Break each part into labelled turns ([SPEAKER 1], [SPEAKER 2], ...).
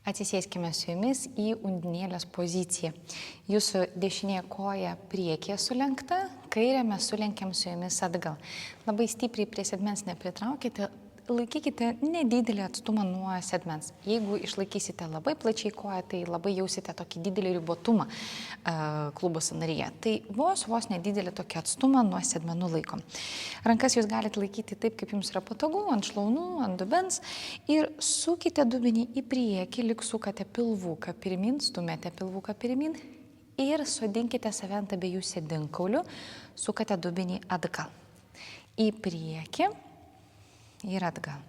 [SPEAKER 1] Atsisėskime su jumis į undinėlės poziciją. Jūsų dešinė koja priekyje sulenkta, kairę mes sulenkiam su jumis atgal. Labai stipriai prie sėdmens nepritraukite, laikykite nedidelį atstumą nuo sėdmens. Jeigu išlaikysite labai plačiai koją, tai labai jausite tokį didelį ribotumą klubo sąnaryje. Tai vos nedidelį tokį atstumą nuo sėdmenų laikom. Rankas jūs galite laikyti taip, kaip jums yra patogu, ant šlaunų, ant dubens ir sukite dubenį į priekį, lyg sukate pilvuką pirmin, stumėte pilvuką pirmin ir sodinkite save ant abiejų sėdinkaulių, sukate dubenį atgal. Į priekį ir atgal.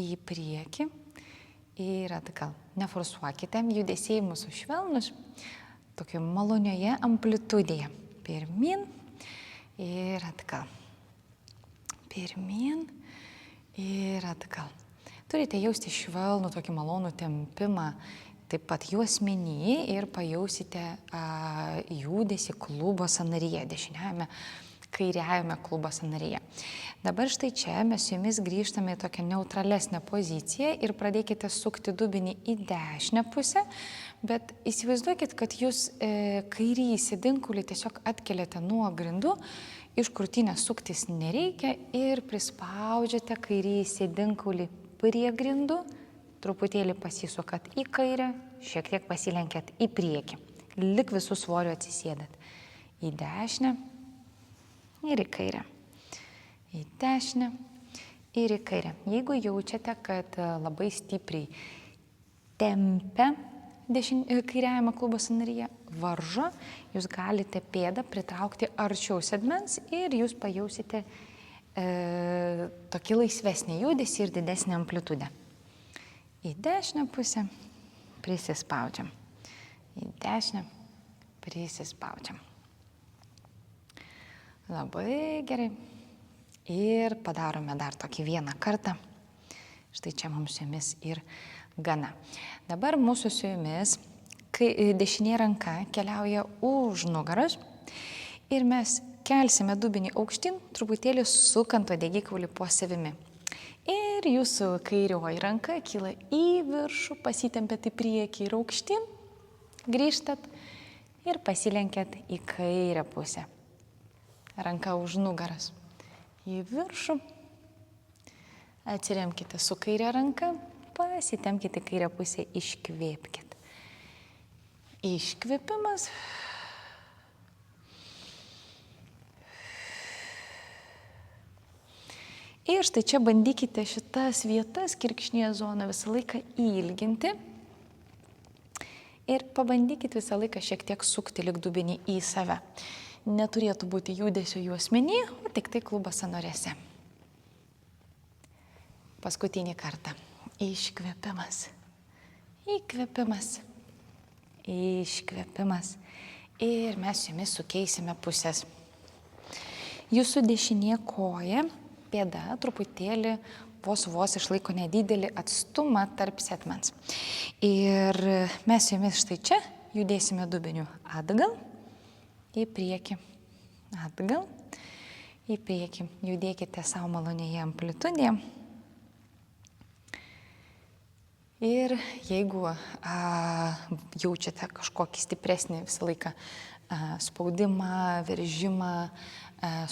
[SPEAKER 1] Į priekį ir atgal. Neforsuokite, judesiai mūsų švelnus, tokio malonioje amplitudėje. Pirmin ir atgal. Pirmin ir atgal. Turite jausti švelnų, tokį malonų tempimą, taip pat juosmenį ir pajausite judesį klubo sąnaryje, dešiniajame, kairiajame klubo sąnaryje. Dabar štai čia mes su jumis grįžtame į tokią neutralesnę poziciją ir pradėkite sukti dubenį į dešinę pusę, bet įsivaizduokit, kad jūs kairįjį sėdinkulį tiesiog atkeliate nuo grindų, iš krūtinės suktis nereikia ir prispaudžiate kairįjį sėdinkulį prie grindų, truputėlį pasisukat į kairę, šiek tiek pasilenkiat į priekį, lik visų svorių atsisėdat į dešinę ir į kairę. Į dešinę ir į kairę. Jeigu jaučiate, kad labai stipriai tempia kairiajame klubo sąnaryje, varžo, jūs galite pėdą pritraukti arčiau sėdmens ir jūs pajausite tokį laisvesnį judesį ir didesnį amplitudę. Į dešinę pusę prisispaudžiam. Į dešinę prisispaudžiam. Labai gerai. Ir padarome dar tokį vieną kartą. Štai čia mums su jumis ir gana. Dabar mūsų su jumis dešinė ranka keliauja už nugaros ir mes kelsime dubenį aukštyn, truputėlį sukant uodegikaulį po savimi. Ir jūsų kairioji ranka kyla į viršų, pasitempėt į priekį ir aukštyn, grįžtat ir pasilenkiat į kairę pusę. Ranka už nugaras. Į viršų, atsiremkite su kairė ranka, pasitempkite į kairę pusę, iškvėpkite. Iškvėpimas. Ir štai čia bandykite šitas vietas, kirkšnyje zoną visą laiką įilginti. Ir pabandykite visą laiką šiek tiek sukti lyg dubenį į save. Neturėtų būti judesio juosmenį, o tik tai klubo sąnariuose. Paskutinį kartą. Iškvėpimas. Įkvėpimas. Iškvėpimas. Ir mes su jumis sukeisime pusės. Jūsų dešinė koja, pėda truputėlį vos išlaiko nedidelį atstumą tarp sėdmens. Ir mes su jumis štai čia judėsime dubeniu atgal. Į priekį, atgal, į priekį. Judėkite savo malonėje amplitudėje. Ir jeigu jaučiate kažkokį stipresnį visą laiką spaudimą, veržimą,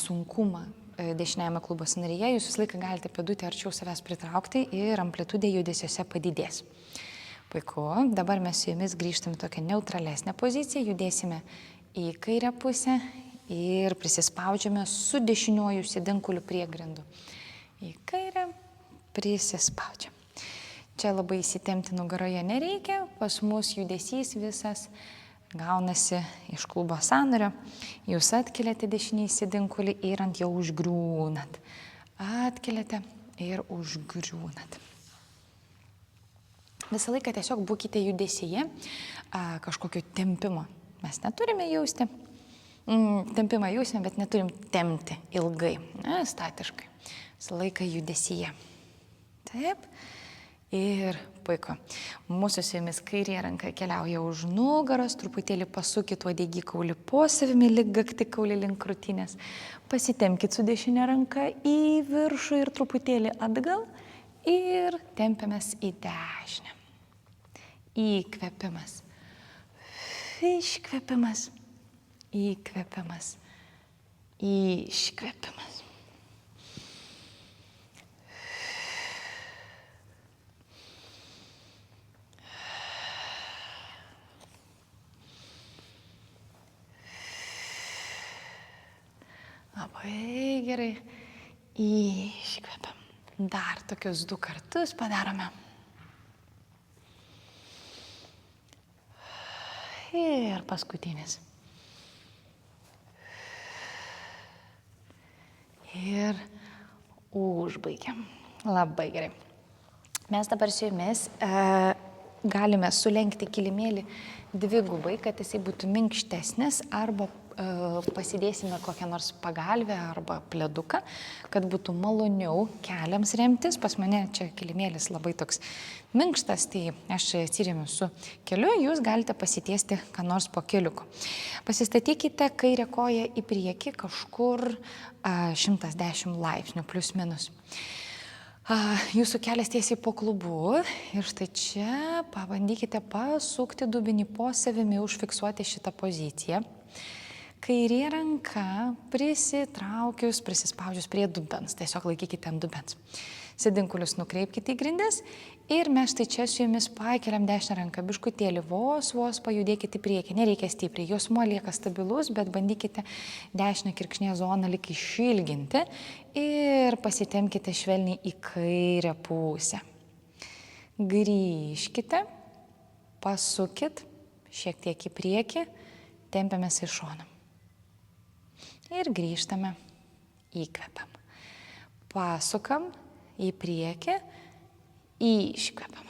[SPEAKER 1] sunkumą dešiniajame klubo sąnaryje, jūs visą laiką galite pėdutę arčiau savęs pritraukti ir amplitudė judesiuose padidės. Puiku, dabar mes su jumis grįžtame į tokią neutralesnę poziciją, judėsime į kairę pusę ir prisispaudžiame su dešiniuoju sėdinkuliu prie grindų. Į kairę prisispaudžiam. Čia labai įsitempti nugaroje nereikia, pas mus judesys visas gaunasi iš klubo sąnario. Jūs atkeliate dešinį sėdinkulį ir ant jo užgriūnat. Atkeliate ir užgriūnat. Visą laiką tiesiog būkite judesyje kažkokio tempimo. Mes neturime jausti, tempimą jausime, bet neturim tempti ilgai, statiškai. Visą laiką judesyje. Taip. Ir puiku. Mūsų su jumis kairė ranka keliauja už nugaros, truputėlį pasukit uodegikaulį po savimi, lyg gaktikaulį link krūtinės. Pasitempkit su dešinė ranka į viršų ir truputėlį atgal ir tempiamės į dešinę. Įkvėpimas. Iškvėpimas. Įkvėpimas. Iškvėpimas. Labai gerai. Iškvepiam. Dar tokius 2 kartus padarome. Ir paskutinis. Ir užbaigiam. Labai gerai. Mes dabar su jumis galime sulenkti kilimėlį dvigubai, kad jisai būtų minkštesnis, arba pasidėsime kokią nors pagalvę arba pleduką, kad būtų maloniau keliams remtis. Pas mane čia kilimėlis labai toks minkštas, tai aš atsiremiu su keliu, jūs galite pasitiesti ką nors po keliuku. Pasistatykite kairę koją į priekį kažkur 110 laipsnių plius minus. Jūsų kelias tiesiai po klubu ir štai čia pabandykite pasukti dubenį po savimi, užfiksuoti šitą poziciją. Kairė ranka prisispaudžius prie dubens, tiesiog laikykite ant dubens. Sėdinkulius nukreipkite į grindis ir mes štai čia su jumis pakeliam dešinę ranką biškutėlį, vos pajudėkite į priekį, nereikia stipriai, juosmuo lieka stabilus, bet bandykite dešinę kirkšnės zoną lyg išilginti ir pasitemkite švelniai į kairę pusę. Grįžkite, pasukit šiek tiek į priekį, tempiamės į šoną. Ir grįžtame, įkvepiam. Pasukam į priekį, iškvepiam.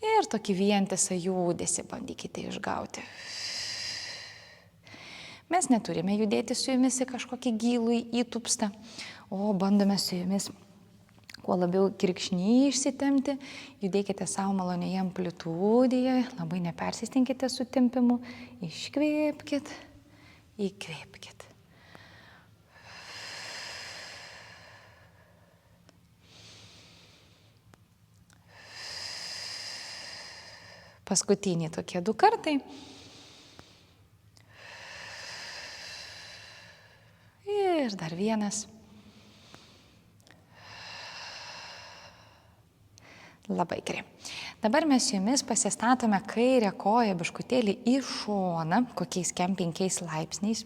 [SPEAKER 1] Ir tokį vientisą judesį bandykite išgauti. Mes neturime judėti su jumis į kažkokį gilų įtupstą, o bandome su jumis kuo labiau kirkšnį išsitemti, judėkite savo malonėje amplitudėje, labai nepersistenkite su tempimu, iškvėpkit. Įkvėpkit. Paskutiniai tokie 2 kartai. Ir dar vienas. Labai gerai. Dabar mes su jumis pasistatome kairę koją biškutėlį į šoną, kokiais 5 laipsniais.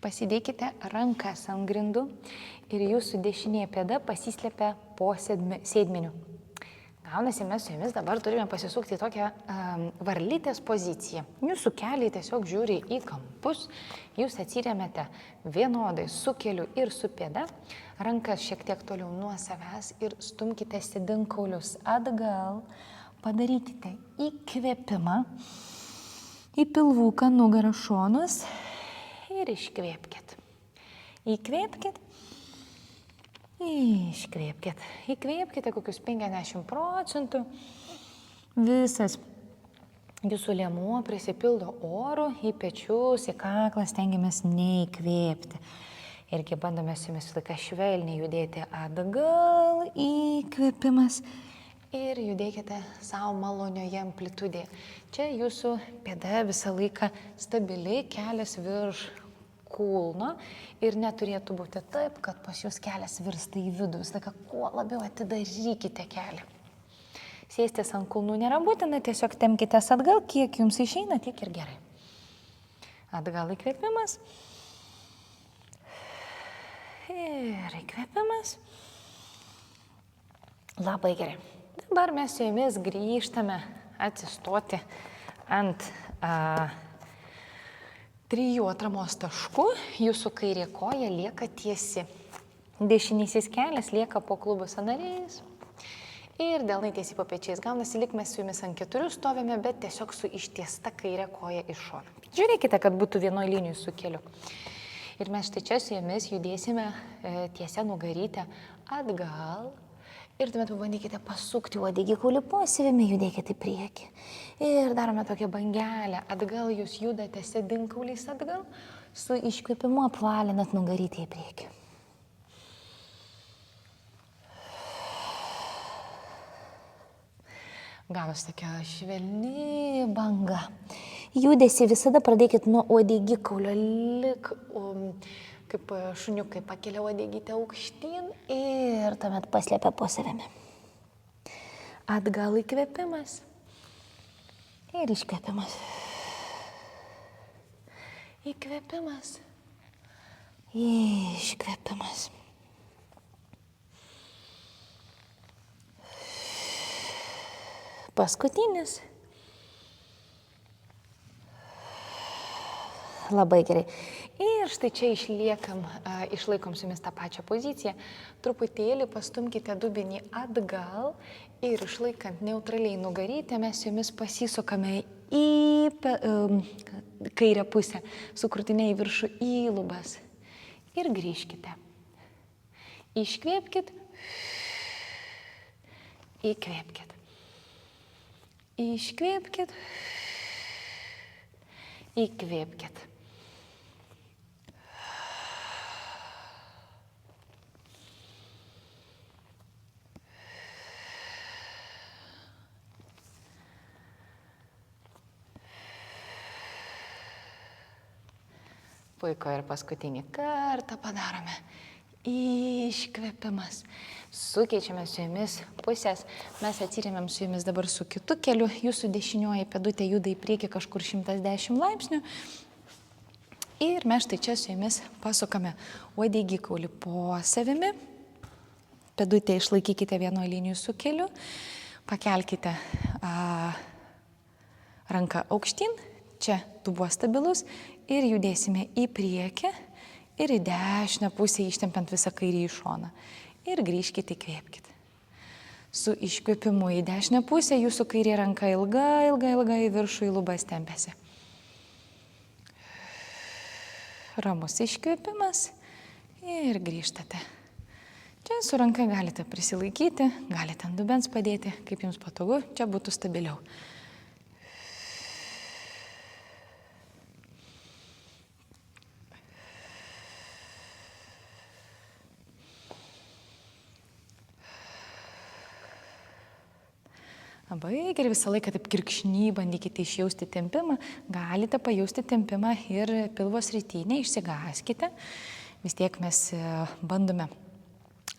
[SPEAKER 1] Pasidėkite rankas ant grindų ir jūsų dešinė pėda pasislepia po sėdmeniu. Gaunasi, mes su jumis dabar turime pasisukti į tokią varlytės poziciją. Jūsų keliai tiesiog žiūri į kampus, jūs atsiremiate vienodai su keliu ir su pėda, rankas šiek tiek toliau nuo savęs ir stumkite sėdinkaulius atgal, padarykite įkvėpimą į pilvuką, nugarą, šonus ir iškvėpkit. Įkvėpkit. Iškvėpkit. Įkvėpkite kokius 50%. Visas jūsų liemuo prisipildo oru, į pečius, į kaklą stengiamės neįkvėpti. Irgi bandome su jumis laiką švelniai judėti atgal, įkvėpimas ir judėkite savo malonioje amplitudėje. Čia jūsų pėda visą laiką stabili, kelias virš kulno ir neturėtų būti taip, kad pas jūs kelias virsta į vidų. Visą laiką kuo labiau atidarykite kelią. Sėstis ant kulnų nėra būtina, tiesiog tempkitės atgal, kiek jums išeina, tiek ir gerai. Atgal įkvėpimas. Ir įkvėpimas. Labai gerai. Dabar mes su jumis grįžtame atsistoti ant 3 atramos taškų. Jūsų kairė koja lieka tiesi. Dešinysis kelias lieka po klubo sąnariais. Ir delnai tiesiai po pečiais. Gaunasi, lyg mes su jumis ant 4 stovime, bet tiesiog su ištiesta kairė koja iš šono. Žiūrėkite, kad būtų vienoje linijoje su keliu. Ir mes štai čia su jumis judėsime tiesia nugarytę atgal. Ir tuomet pabandykite pasukti uodegikaulį po savimi, judėkite į priekį. Ir darome tokią bangelę. Atgal jūs judate sėdinkauliais atgal, su iškvėpimu apvalinat nugarytę į priekį. Gavos tokia švelni banga.
[SPEAKER 2] Judesį visada pradėkit nuo uodegikaulio,
[SPEAKER 1] Kaip šuniukai pakelia uodegytę aukštyn
[SPEAKER 2] ir tuomet paslepia po savimi.
[SPEAKER 1] Atgal įkvėpimas.
[SPEAKER 2] Ir iškvėpimas.
[SPEAKER 1] Įkvėpimas.
[SPEAKER 2] Iškvėpimas. Paskutinis. Labai gerai.
[SPEAKER 1] Ir štai čia išlaikom su jumis tą pačią poziciją. Truputėlį pastumkite dubenį atgal ir išlaikant neutraliai nugarytę mes su jumis pasisukame į kairę pusę, su krūtine į viršų į lubas. Ir grįžkite. Iškvėpkit. Įkvėpkit. Iškvėpkit. Įkvėpkit. Puiku, ir paskutinį kartą padarome. Iškvėpimas. Sukeičiame su jumis pusės. Mes atsirėmėm su jumis dabar su kitu keliu. Jūsų dešinioji pėdutė juda į priekį kažkur 110 laipsnių. Ir mes štai čia su jumis pasukame uodegikaulį po savimi. Pėdutę išlaikykite vienoje linijoje su keliu. Pakelkite ranką aukštyn. Čia dubuo stabilus. Ir judėsime į priekį ir į dešinę pusę ištempiant visą kairį į šoną. Ir grįžkite, įkvėpkite. Su iškvėpimu į dešinę pusę jūsų kairė ranka ilga į viršų į lubas tempiasi. Ramus iškvėpimas ir grįžtate. Čia su ranka galite prisilaikyti, galite ant dubens padėti, kaip jums patogu, čia būtų stabiliau. Labai gerai, visą laiką taip kirkšny bandykite išjausti tempimą. Galite pajausti tempimą ir pilvo srityje, išsigąskite. Vis tiek mes bandome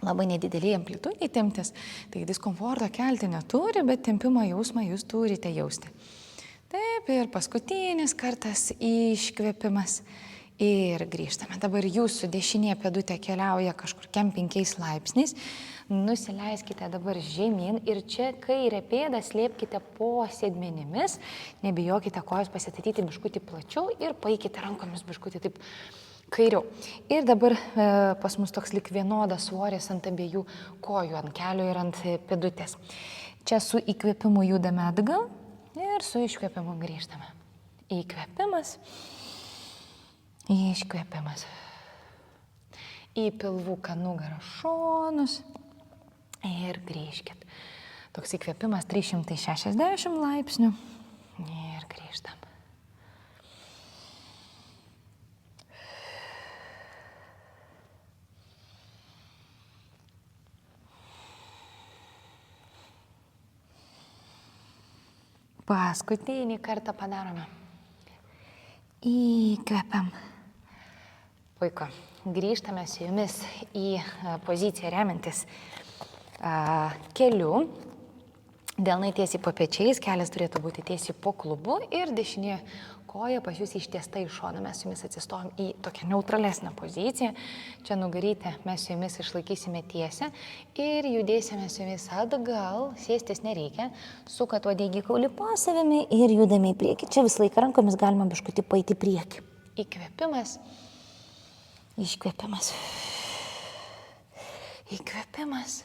[SPEAKER 1] labai nedidelį amplitudį temptis. Taigi diskomforto kelti neturi, bet tempimo jausmą jūs turite jausti. Taip, ir paskutinis kartas iškvėpimas. Ir grįžtame. Dabar jūsų dešinė pėdutė keliauja kažkur 5 laipsniais. Nusileiskite dabar žemyn ir čia kairę pėdą slėpkite po sėdmenimis. Nebijokite kojos pasistatyti biškutį plačiau ir paikite rankomis biškutį taip kairiau. Ir dabar pas mus toks lik vienodas svoris ant abiejų kojų, ant kelių ir ant pėdutės. Čia su įkvėpimu judame atgal ir su iškvėpimu grįžtame. Įkvėpimas. Iškvėpimas. Į pilvuką nugarą šonus ir grįžkit. Toks įkvėpimas 360 laipsnių ir grįžtam. Paskutinį kartą padarome. Įkvepiam. Puiku. Grįžtame su jumis į poziciją remiantis keliu. Delnai tiesiai po pečiais, kelias turėtų būti tiesiai po klubu ir dešinė koja pas jūs ištiesta į šoną. Mes su jumis atsistojom į tokią neutralesnę poziciją. Čia nugarytę mes su jumis išlaikysime tiesę ir judėsime su jumis atgal. Sėstis nereikia. Sukat uodegikaulį po savimi ir judame į priekį. Čia visą laiką rankomis galima biškutį paeiti į priekį. Įkvėpimas. Iškvėpimas. Įkvėpimas.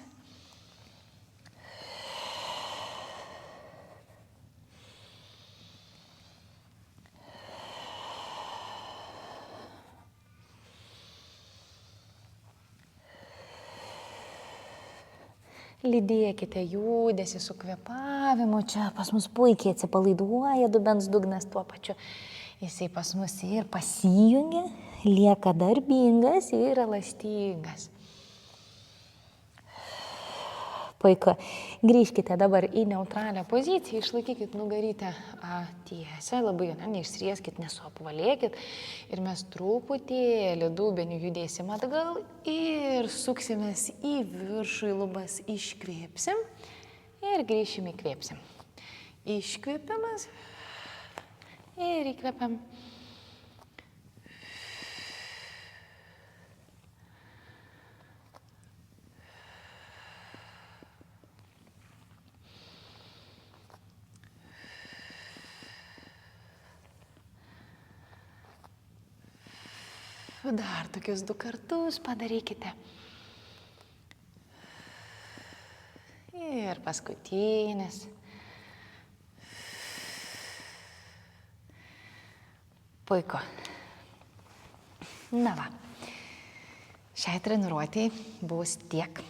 [SPEAKER 1] Lydėkite judesį su kvėpavimu. Čia pas mus puikiai atsipalaiduoja dubens dugnas tuo pačiu. Jisai pas mus ir pasijungia, lieka darbingas ir elastingas.
[SPEAKER 2] Puiku. Grįžkite dabar į
[SPEAKER 1] Neutralią poziciją, išlaikykit nugarytę tiesę, labai neišsrieskit, nesuapvalėkit ir mes truputėlį dubeniu judėsim atgal ir suksimės į viršų, į lubas, iškvėpsim ir grįšim, įkvėpsim. Iškvėpimas ir įkvėpiam. Dar tokius 2 kartus padarykite. Ir paskutinis. Puiku. Na va. Šiai treniruotei bus tiek.